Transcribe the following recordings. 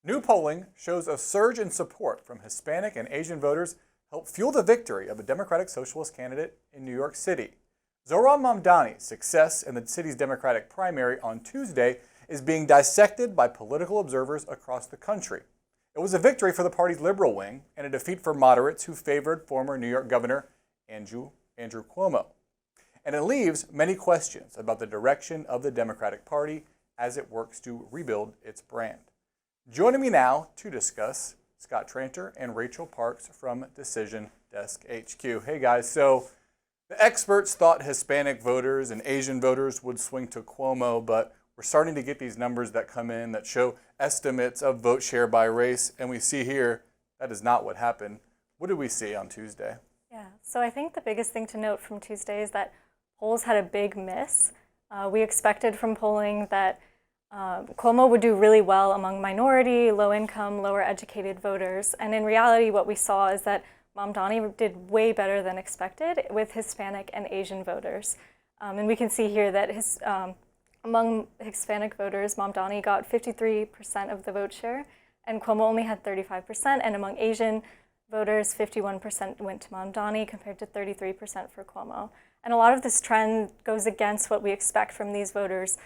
New polling shows a surge in support from Hispanic and Asian voters helped fuel the victory of the Democratic Socialist candidate in New York City. Zohran Mamdani's success in the city's Democratic primary on Tuesday is being dissected by political observers across the country. It was a victory for the party's liberal wing and a defeat for moderates who favored former New York Governor Andrew Cuomo. And it leaves many questions about the direction of the Democratic Party as it works to rebuild its brand. Joining me now to discuss, Scott Tranter and Rachel Parks from Decision Desk HQ. Hey guys, so the experts thought Hispanic voters and Asian voters would swing to Cuomo, but we're starting to get these numbers that come in that show estimates of vote share by race, and we see here that is not what happened. What did we see on Tuesday? Yeah, so I think the biggest thing to note from Tuesday is that polls had a big miss. We expected from polling that Cuomo would do really well among minority, low-income, lower-educated voters. And in reality, what we saw is that Mamdani did way better than expected with Hispanic and Asian voters. And we can see here that among Hispanic voters, Mamdani got 53% of the vote share, and Cuomo only had 35%. And among Asian voters, 51% went to Mamdani compared to 33% for Cuomo. And a lot of this trend goes against what we expect from these voters,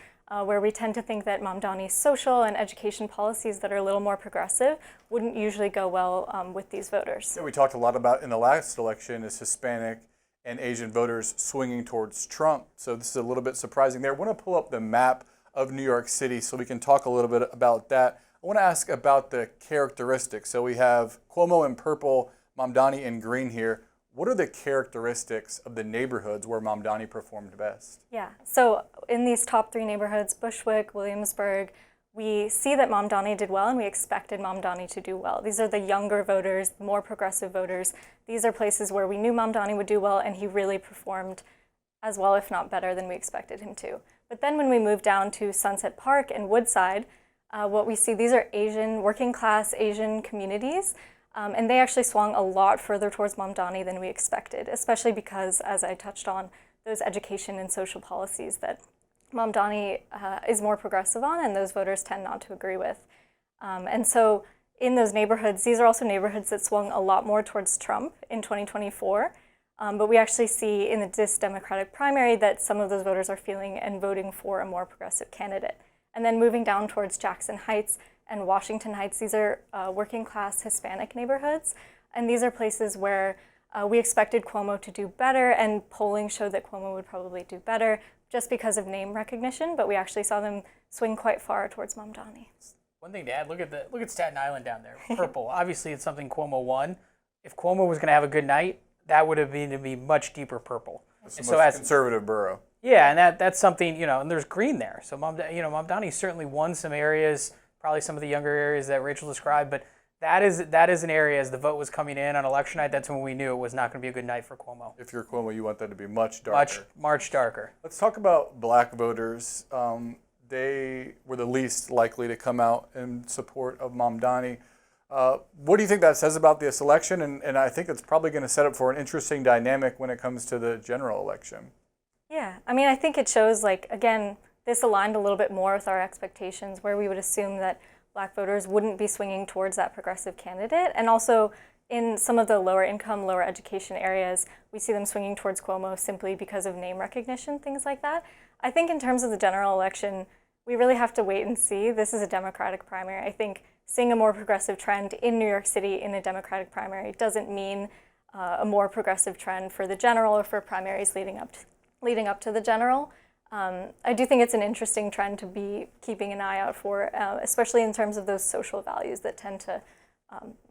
where we tend to think that Mamdani's social and education policies that are a little more progressive wouldn't usually go well with these voters. Yeah, we talked a lot about in the last election is Hispanic and Asian voters swinging towards Trump. So this is a little bit surprising there. I want to pull up the map of New York City so we can talk a little bit about that. I want to ask about the characteristics. So we have Cuomo in purple, Mamdani in green here. What are the characteristics of the neighborhoods where Mamdani performed best? Yeah, so in these top three neighborhoods, Bushwick, Williamsburg, we see that Mamdani did well and we expected Mamdani to do well. These are the younger voters, more progressive voters. These are places where we knew Mamdani would do well and he really performed as well, if not better, than we expected him to. But then when we move down to Sunset Park and Woodside, what we see, these are Asian, working class Asian communities. And they actually swung a lot further towards Mamdani than we expected, especially because, as I touched on, those education and social policies that Mamdani is more progressive on and those voters tend not to agree with. And so in those neighborhoods, these are also neighborhoods that swung a lot more towards Trump in 2024. But we actually see in this Democratic primary that some of those voters are feeling and voting for a more progressive candidate. And then moving down towards Jackson Heights and Washington Heights, these are working class Hispanic neighborhoods. And these are places where we expected Cuomo to do better, and polling showed that Cuomo would probably do better just because of name recognition, but we actually saw them swing quite far towards Mamdani. One thing to add, look at Staten Island down there, purple. Obviously it's something Cuomo won. If Cuomo was going to have a good night, that would have been to be much deeper purple. It's the most conservative borough. Yeah, and that's something, and there's green there. So Mamdani certainly won some areas, probably some of the younger areas that Rachel described, but that is an area as the vote was coming in on election night, that's when we knew it was not going to be a good night for Cuomo. If you're Cuomo, you want that to be much darker. Much darker. Let's talk about black voters. They were the least likely to come out in support of Mamdani. What do you think that says about this election? And I think it's probably going to set up for an interesting dynamic when it comes to the general election. Yeah, I mean, I think it shows, again, this aligned a little bit more with our expectations, where we would assume that black voters wouldn't be swinging towards that progressive candidate. And also in some of the lower income, lower education areas, we see them swinging towards Cuomo simply because of name recognition, things like that. I think in terms of the general election, we really have to wait and see. This is a Democratic primary. I think seeing a more progressive trend in New York City in a Democratic primary doesn't mean a more progressive trend for the general or for primaries leading up to the general. I do think it's an interesting trend to be keeping an eye out for, especially in terms of those social values that tend to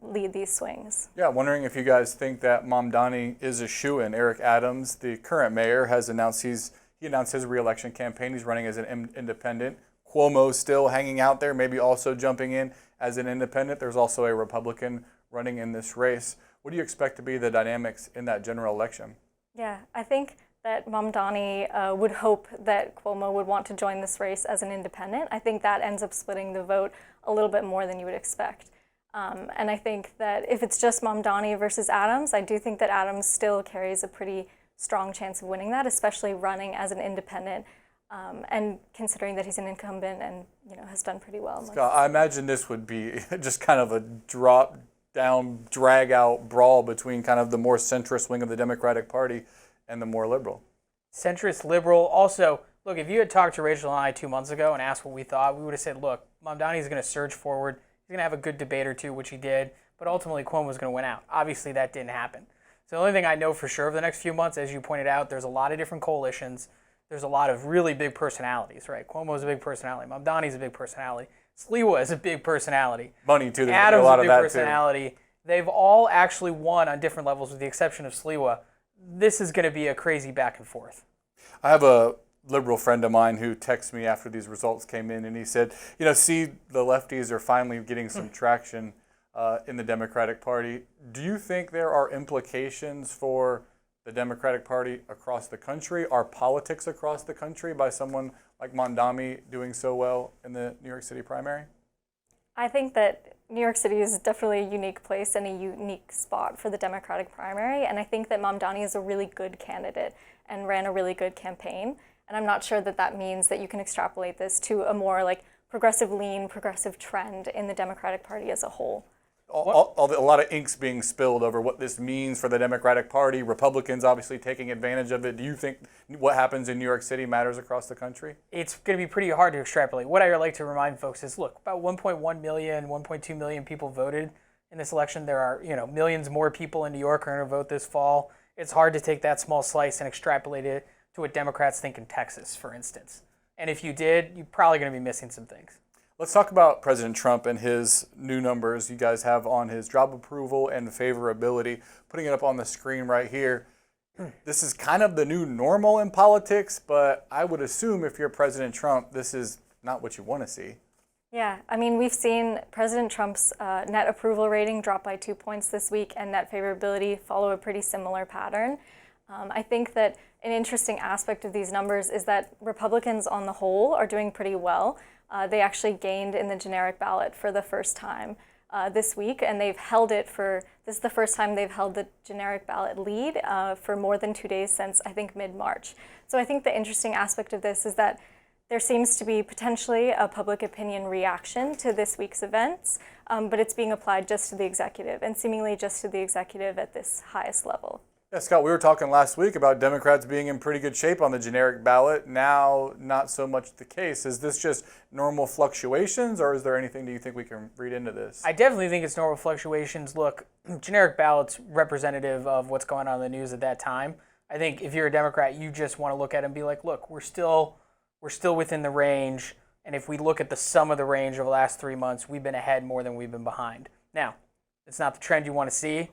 lead these swings. Yeah, wondering if you guys think that Mamdani is a shoo-in. Eric Adams, the current mayor, has announced he announced his re-election campaign. He's running as an independent. Cuomo still hanging out there, maybe also jumping in as an independent. There's also a Republican running in this race. What do you expect to be the dynamics in that general election? Yeah, I think that Mamdani would hope that Cuomo would want to join this race as an independent. I think that ends up splitting the vote a little bit more than you would expect. And I think that if it's just Mamdani versus Adams, I do think that Adams still carries a pretty strong chance of winning that, especially running as an independent. And considering that he's an incumbent and has done pretty well. Scott, I imagine this would be just kind of a drop down, drag out brawl between kind of the more centrist wing of the Democratic Party and the more liberal. Centrist, liberal. Also, look, if you had talked to Rachel and I 2 months ago and asked what we thought, we would have said, look, Mamdani is going to surge forward. He's going to have a good debate or two, which he did, but ultimately Cuomo was going to win out. Obviously, that didn't happen. So the only thing I know for sure over the next few months, as you pointed out, there's a lot of different coalitions. There's a lot of really big personalities, right? Cuomo's a big personality. Mamdani's a big personality. Sliwa is a big personality. Money, too. There's Adams a lot is a of big that, personality. Too. They've all actually won on different levels with the exception of Sliwa. This is going to be a crazy back and forth. I have a liberal friend of mine who texted me after these results came in, and he said, see, the lefties are finally getting some traction in the Democratic Party. Do you think there are implications for the Democratic Party across the country, our politics across the country, by someone like Mamdani doing so well in the New York City primary? I think that New York City is definitely a unique place and a unique spot for the Democratic primary, and I think that Mamdani is a really good candidate and ran a really good campaign, and I'm not sure that that means that you can extrapolate this to a more progressive lean, progressive trend in the Democratic Party as a whole. A lot of ink's being spilled over what this means for the Democratic Party. Republicans obviously taking advantage of it. Do you think what happens in New York City matters across the country? It's going to be pretty hard to extrapolate. What I like to remind folks is, look, about 1.1 million, 1.2 million people voted in this election. There are, millions more people in New York who are going to vote this fall. It's hard to take that small slice and extrapolate it to what Democrats think in Texas, for instance. And if you did, you're probably going to be missing some things. Let's talk about President Trump and his new numbers you guys have on his job approval and favorability. Putting it up on the screen right here. This is kind of the new normal in politics, but I would assume if you're President Trump, this is not what you want to see. Yeah, I mean, we've seen President Trump's net approval rating drop by 2 points this week and net favorability follow a pretty similar pattern. I think that an interesting aspect of these numbers is that Republicans on the whole are doing pretty well. They actually gained in the generic ballot for the first time this week, and they've held it this is the first time they've held the generic ballot lead for more than 2 days since, I think, mid-March. So I think the interesting aspect of this is that there seems to be potentially a public opinion reaction to this week's events, but it's being applied just to the executive, and seemingly just to the executive at this highest level. Yeah, Scott, we were talking last week about Democrats being in pretty good shape on the generic ballot. Now, not so much the case. Is this just normal fluctuations, or is there anything that you think we can read into this? I definitely think it's normal fluctuations. Look, generic ballot's representative of what's going on in the news at that time. I think if you're a Democrat, you just want to look at it and be like, look, we're still within the range, and if we look at the sum of the range over the last 3 months, we've been ahead more than we've been behind. Now, it's not the trend you want to see,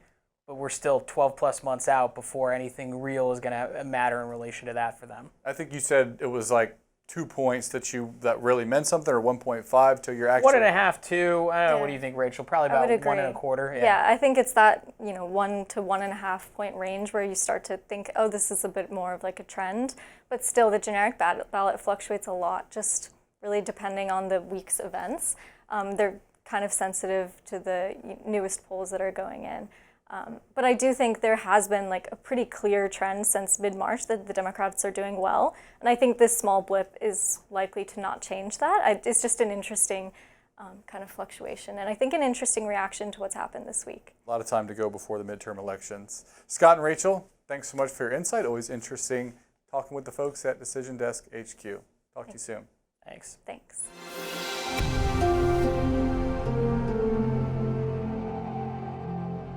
but we're still 12 plus months out before anything real is going to matter in relation to that for them. I think you said it was like 2 points that really meant something, or 1.5 to your actual. 1.5, 2. I don't know. What do you think, Rachel? Probably about 1.25. Yeah, I think it's that 1 to 1.5 point range where you start to think, oh, this is a bit more of like a trend. But still, the generic ballot fluctuates a lot, just really depending on the week's events. They're kind of sensitive to the newest polls that are going in. But I do think there has been a pretty clear trend since mid-March that the Democrats are doing well. And I think this small blip is likely to not change that. It's just an interesting kind of fluctuation. And I think an interesting reaction to what's happened this week. A lot of time to go before the midterm elections. Scott and Rachel, thanks so much for your insight. Always interesting talking with the folks at Decision Desk HQ. Talk to you soon. Thanks. Thanks.